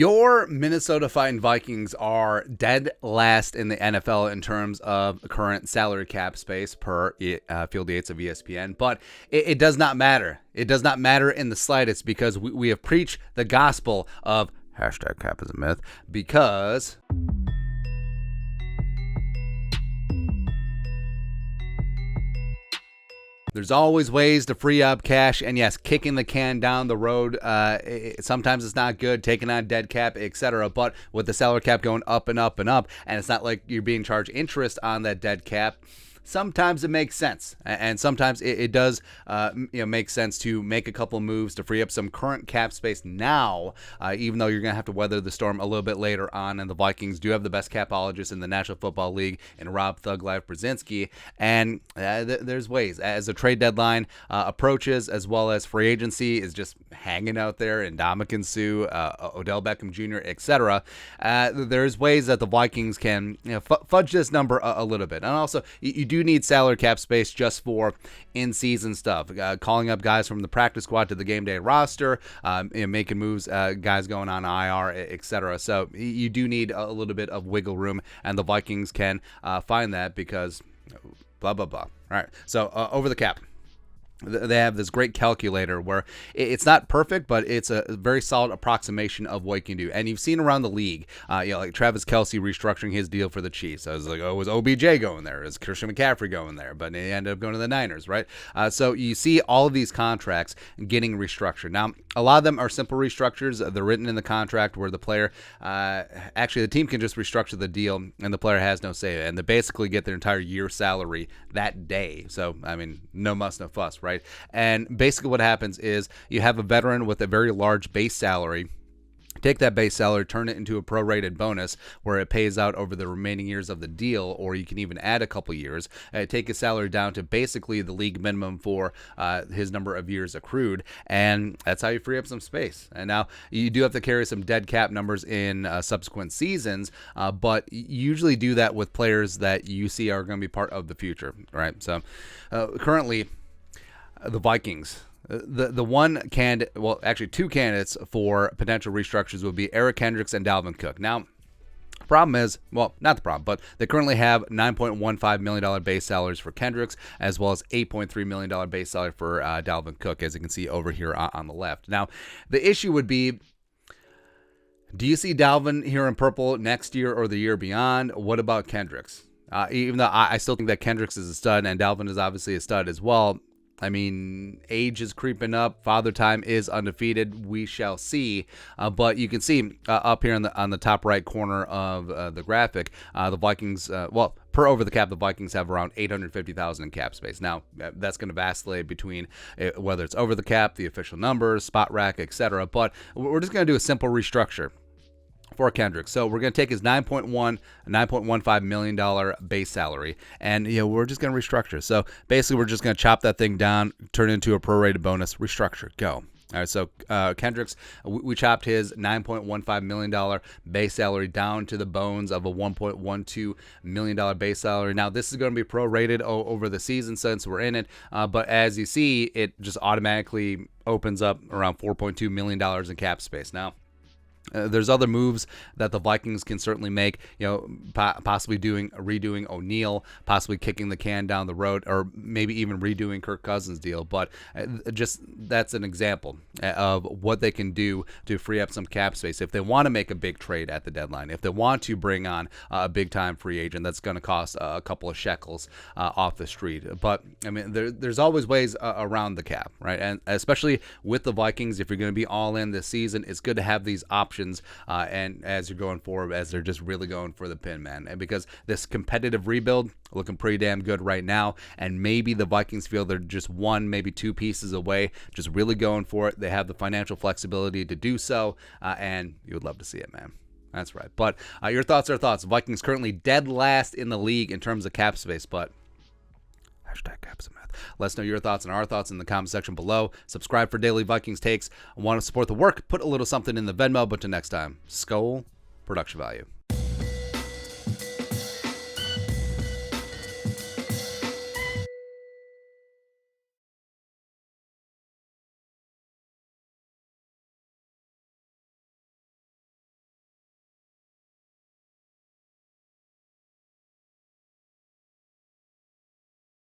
Your Minnesota Vikings are dead last in the NFL in terms of current salary cap space per Field Yates of ESPN, but it does not matter. It does not matter in the slightest because we have preached the gospel of #CapIsAMyth because there's always ways to free up cash, and yes, kicking the can down the road, sometimes it's not good, taking on dead cap, etc. But with the salary cap going up and up and up, and it's not like you're being charged interest on that dead cap, sometimes it makes sense, and sometimes it does make sense to make a couple moves to free up some current cap space now, even though you're going to have to weather the storm a little bit later on. And the Vikings do have the best capologist in the National Football League in Rob Thug Life Brzezinski, and there's ways. As the trade deadline approaches, as well as free agency is just hanging out there, and Ndamukong Suh, Odell Beckham Jr., etc., there's ways that the Vikings can fudge this number a little bit. And also, you do need salary cap space just for in-season stuff, calling up guys from the practice squad to the game day roster, making moves, guys going on IR, etc. So you do need a little bit of wiggle room, and the Vikings can find that because blah, blah, blah. All right, so over the cap. They have this great calculator where it's not perfect, but it's a very solid approximation of what you can do. And you've seen around the league, like Travis Kelce restructuring his deal for the Chiefs. I was like, was OBJ going there? Is Christian McCaffrey going there? But he ended up going to the Niners, right? So you see all of these contracts getting restructured. Now, a lot of them are simple restructures. They're written in the contract where the player, actually the team can just restructure the deal and the player has no say. And they basically get their entire year salary that day. So, I mean, no muss, no fuss, right? And basically what happens is you have a veteran with a very large base salary. Take that base salary, turn it into a prorated bonus where it pays out over the remaining years of the deal, or you can even add a couple years. Take his salary down to basically the league minimum for his number of years accrued, and that's how you free up some space. And now you do have to carry some dead cap numbers in subsequent seasons, but you usually do that with players that you see are going to be part of the future, right? So currently, the Vikings. The one candidate, well, actually two candidates for potential restructures would be Eric Kendricks and Dalvin Cook. Now, the problem is, well, not the problem, but they currently have $9.15 million base salaries for Kendricks, as well as $8.3 million base salary for Dalvin Cook, as you can see over here on the left. Now, the issue would be, do you see Dalvin here in purple next year or the year beyond? What about Kendricks? Even though I still think that Kendricks is a stud and Dalvin is obviously a stud as well, I mean, age is creeping up. Father time is undefeated. We shall see. But you can see up here on the top right corner of the graphic, the Vikings, per over the cap, the Vikings have around $850,000 in cap space. Now, that's going to vacillate between whether it's over the cap, the official numbers, spot rack, etc. But we're just going to do a simple restructure for Kendrick. So we're going to take his $9.15 million base salary, and we're just going to restructure. So basically, we're just going to chop that thing down, turn it into a prorated bonus, restructure, go. All right, so Kendricks, we chopped his $9.15 million base salary down to the bones of a $1.12 million base salary. Now, this is going to be prorated over the season since we're in it, but as you see, it just automatically opens up around $4.2 million in cap space. Now, there's other moves that the Vikings can certainly make, possibly redoing O'Neal, possibly kicking the can down the road, or maybe even redoing Kirk Cousins' deal. But just that's an example of what they can do to free up some cap space. If they want to make a big trade at the deadline, if they want to bring on a big-time free agent that's going to cost a couple of shekels off the street. But, I mean, there's always ways around the cap, right? And especially with the Vikings, if you're going to be all in this season, it's good to have these options and as you're going forward, as they're just really going for the pin, man. And because this competitive rebuild looking pretty damn good right now, and maybe the Vikings feel they're just one, maybe two pieces away, just really going for it. They have the financial flexibility to do so, and you would love to see it, man. That's right. But your thoughts are thoughts. Vikings currently dead last in the league in terms of cap space, but #CapIsAMyth. Let us know your thoughts and our thoughts in the comment section below. Subscribe for daily Vikings takes. Want to support the work? Put a little something in the Venmo. But till next time, Skol, production value.